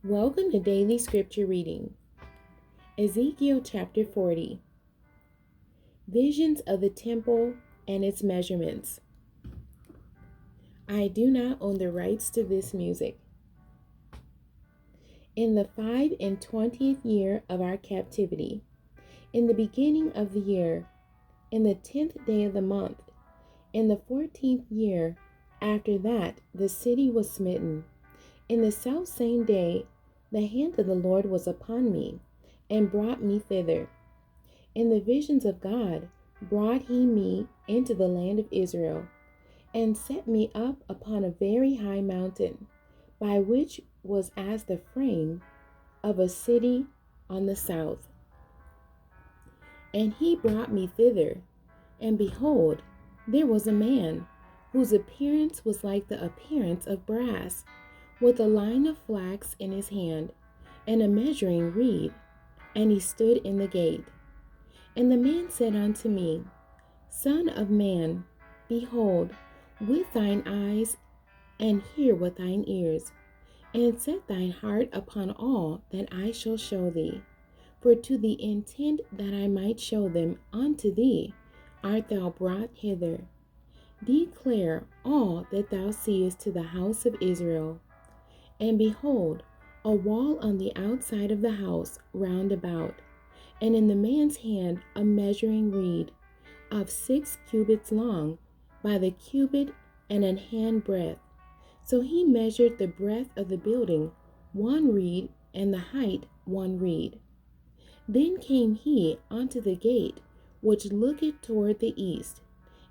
Welcome to Daily Scripture Reading. Ezekiel chapter 40. Visions of the temple and its measurements. I do not own the rights to this music. In the 25th year of our captivity, in the beginning of the year, in the 10th day of the month, in the 14th year, after that the city was smitten. In the selfsame day, the hand of the Lord was upon me, and brought me thither. In the visions of God brought he me into the land of Israel, and set me up upon a very high mountain, by which was as the frame of a city on the south. And he brought me thither, and behold, there was a man, whose appearance was like the appearance of brass, with a line of flax in his hand, and a measuring reed, and he stood in the gate. And the man said unto me, Son of man, behold, with thine eyes, and hear with thine ears, and set thine heart upon all that I shall show thee. For to the intent that I might show them unto thee art thou brought hither. Declare all that thou seest to the house of Israel. And behold, a wall on the outside of the house round about, and in the man's hand a measuring reed, of 6 cubits long, by the cubit and an hand breadth. So he measured the breadth of the building 1 reed, and the height 1 reed. Then came he unto the gate which looketh toward the east,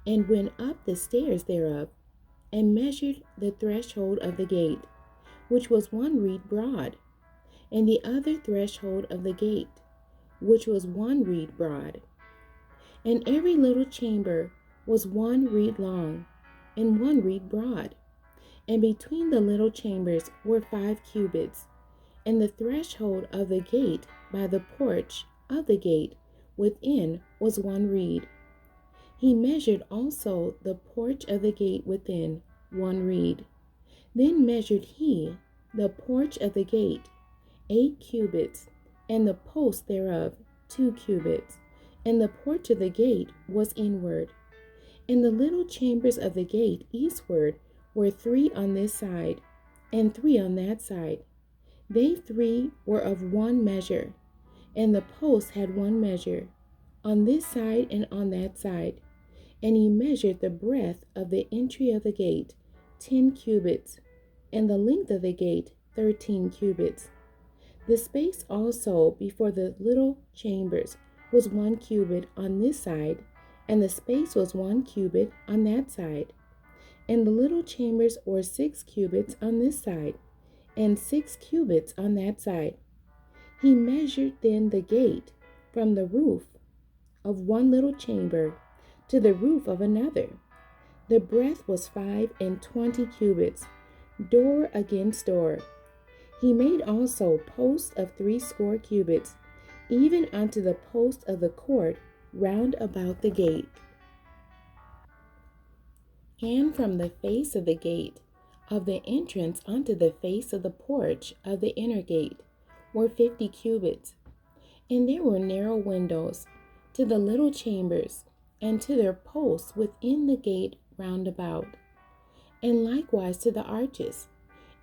and went up the stairs thereof, and measured the threshold of the gate, which was 1 reed broad, and the other threshold of the gate, which was 1 reed broad. And every little chamber was 1 reed long, and 1 reed broad. And between the little chambers were 5 cubits, and the threshold of the gate by the porch of the gate within was 1 reed. He measured also the porch of the gate within 1 reed. Then measured he the porch of the gate 8 cubits, and the post thereof 2 cubits, and the porch of the gate was inward. And the little chambers of the gate eastward were 3 on this side, and 3 on that side. They 3 were of 1 measure, and the posts had 1 measure, on this side and on that side. And he measured the breadth of the entry of the gate 10 cubits, and the length of the gate 13 cubits. The space also before the little chambers was 1 cubit on this side, and the space was 1 cubit on that side. And the little chambers were 6 cubits on this side, and 6 cubits on that side. He measured then the gate from the roof of 1 little chamber to the roof of another. The breadth was 25 cubits, door against door. He made also posts of 60 cubits, even unto the post of the court round about the gate. And from the face of the gate of the entrance unto the face of the porch of the inner gate were 50 cubits. And there were narrow windows to the little chambers, and to their posts within the gate round about, and likewise to the arches.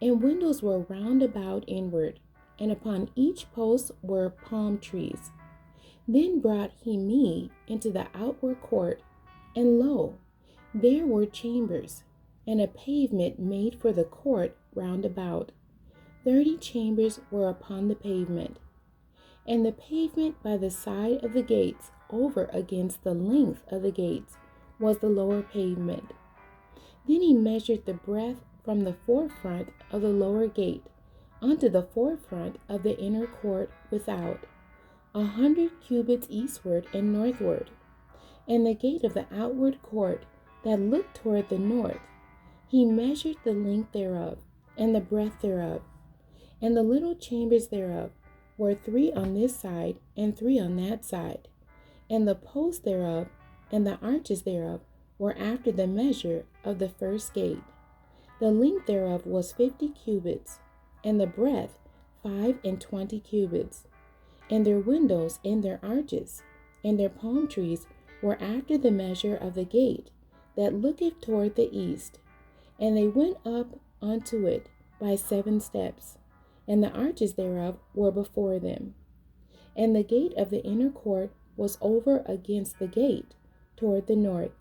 And windows were round about inward, and upon each post were palm trees. Then brought he me into the outward court, and lo, there were chambers, and a pavement made for the court round about. 30 chambers were upon the pavement. And the pavement by the side of the gates over against the length of the gates was the lower pavement. Then he measured the breadth from the forefront of the lower gate unto the forefront of the inner court without, 100 cubits eastward and northward. And the gate of the outward court that looked toward the north, he measured the length thereof, and the breadth thereof. And the little chambers thereof were 3 on this side, and 3 on that side. And the posts thereof, and the arches thereof, were after the measure of the first gate. The length thereof was 50 cubits, and the breadth 25 cubits, and their windows and their arches, and their palm trees were after the measure of the gate that looketh toward the east. And they went up unto it by 7 steps, and the arches thereof were before them. And the gate of the inner court was over against the gate toward the north,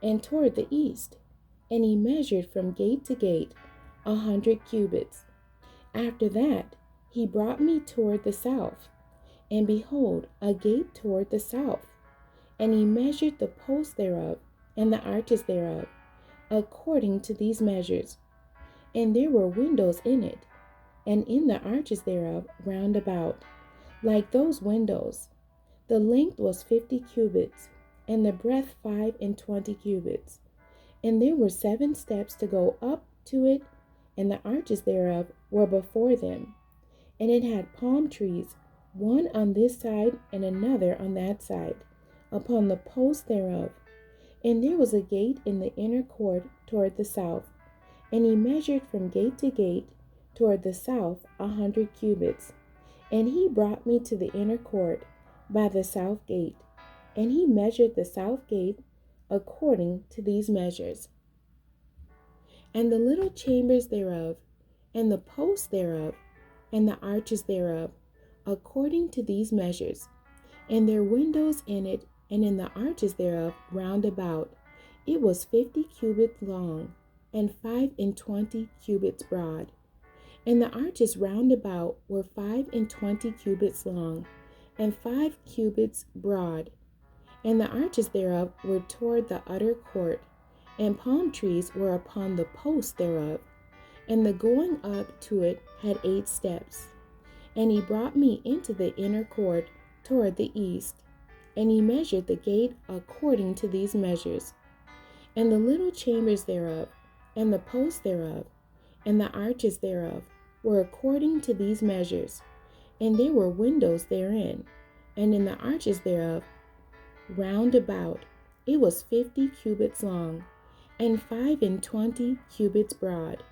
and toward the east. And he measured from gate to gate 100 cubits. After that he brought me toward the south, and behold, a gate toward the south. And he measured the posts thereof, and the arches thereof, according to these measures. And there were windows in it, and in the arches thereof round about, like those windows. The length was 50 cubits, and the breadth 25 cubits. And there were 7 steps to go up to it, and the arches thereof were before them. And it had palm trees, one on this side and another on that side, upon the posts thereof. And there was a gate in the inner court toward the south. And he measured from gate to gate toward the south 100 cubits. And he brought me to the inner court by the south gate. And he measured the south gate according to these measures. And the little chambers thereof, and the posts thereof, and the arches thereof, according to these measures, and their windows in it, and in the arches thereof round about, it was 50 cubits long, and 25 cubits broad. And the arches round about were 25 cubits long, and 5 cubits broad. And the arches thereof were toward the utter court, and palm trees were upon the posts thereof. And the going up to it had 8 steps. And he brought me into the inner court toward the east, and he measured the gate according to these measures. And the little chambers thereof, and the posts thereof, and the arches thereof were according to these measures. And there were windows therein, and in the arches thereof round about, it was 50 cubits long, and 25 cubits broad.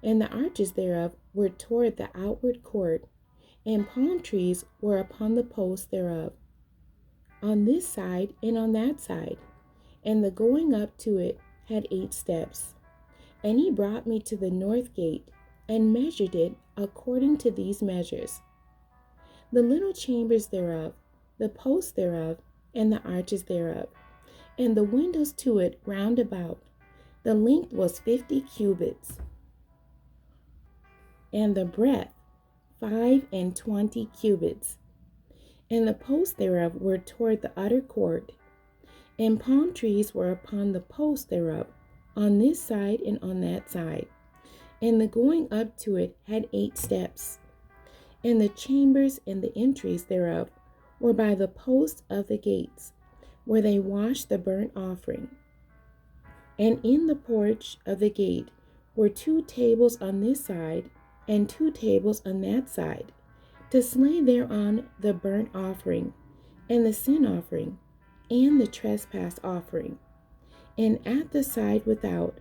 And the arches thereof were toward the outward court, and palm trees were upon the posts thereof, on this side and on that side. And the going up to it had 8 steps. And he brought me to the north gate, and measured it according to these measures. The little chambers thereof, the posts thereof, and the arches thereof, and the windows to it round about, the length was 50 cubits, and the breadth 25 cubits. And the posts thereof were toward the utter court, and palm trees were upon the posts thereof, on this side and on that side. And the going up to it had 8 steps. And the chambers and the entries thereof were by the posts of the gates, where they washed the burnt offering. And in the porch of the gate were 2 tables on this side, and 2 tables on that side, to slay thereon the burnt offering, and the sin offering, and the trespass offering. And at the side without,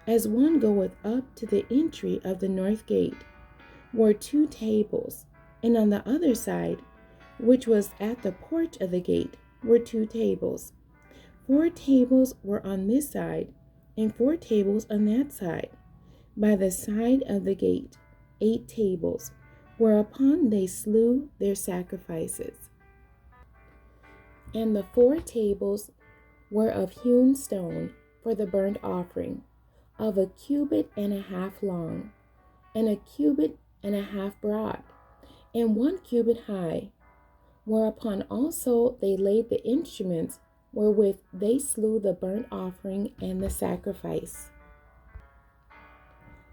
as one goeth up to the entry of the north gate, were 2 tables, and on the other side, which was at the porch of the gate, were 2 tables. 4 tables were on this side, and 4 tables on that side. By the side of the gate 8 tables, whereupon they slew their sacrifices. And the 4 tables were of hewn stone for the burnt offering, of 1.5 cubits long, and 1.5 cubits broad, and 1 cubit high, whereupon also they laid the instruments wherewith they slew the burnt offering and the sacrifice.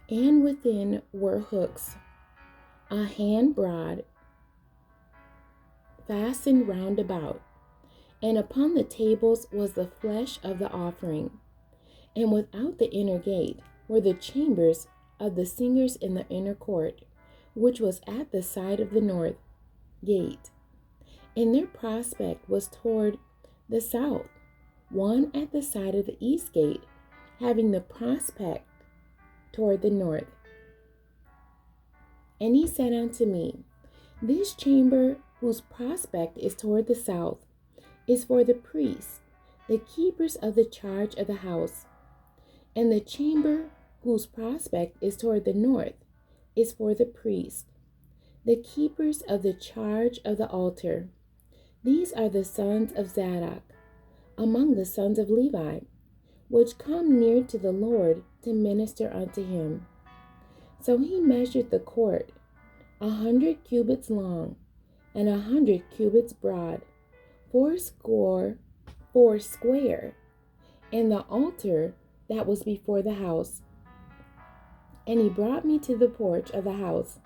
And within were hooks, 1 hand broad, fastened round about, and upon the tables was the flesh of the offering. And without the inner gate were the chambers of the singers in the inner court, which was at the side of the north gate. And their prospect was toward the south, one at the side of the east gate, having the prospect toward the north. And he said unto me, This chamber, whose prospect is toward the south, is for the priests, the keepers of the charge of the house. And the chamber, whose prospect is toward the north, is for the priests, the keepers of the charge of the altar. These are the sons of Zadok, among the sons of Levi, which come near to the Lord to minister unto him. So he measured the court 100 cubits long, and 100 cubits broad, 4 square, and the altar that was before the house. And he brought me to the porch of the house,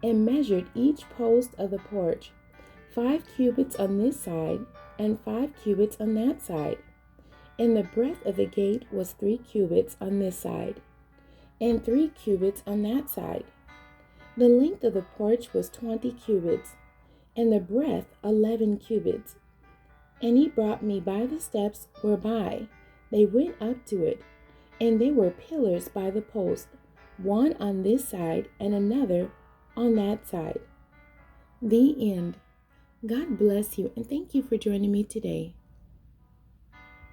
and measured each post of the porch, 5 cubits on this side, and 5 cubits on that side. And the breadth of the gate was 3 cubits on this side, and 3 cubits on that side. The length of the porch was 20 cubits, and the breadth 11 cubits. And he brought me by the steps whereby they went up to it, and there were pillars by the post, one on this side and another on that side. The end. God bless you, and thank you for joining me today.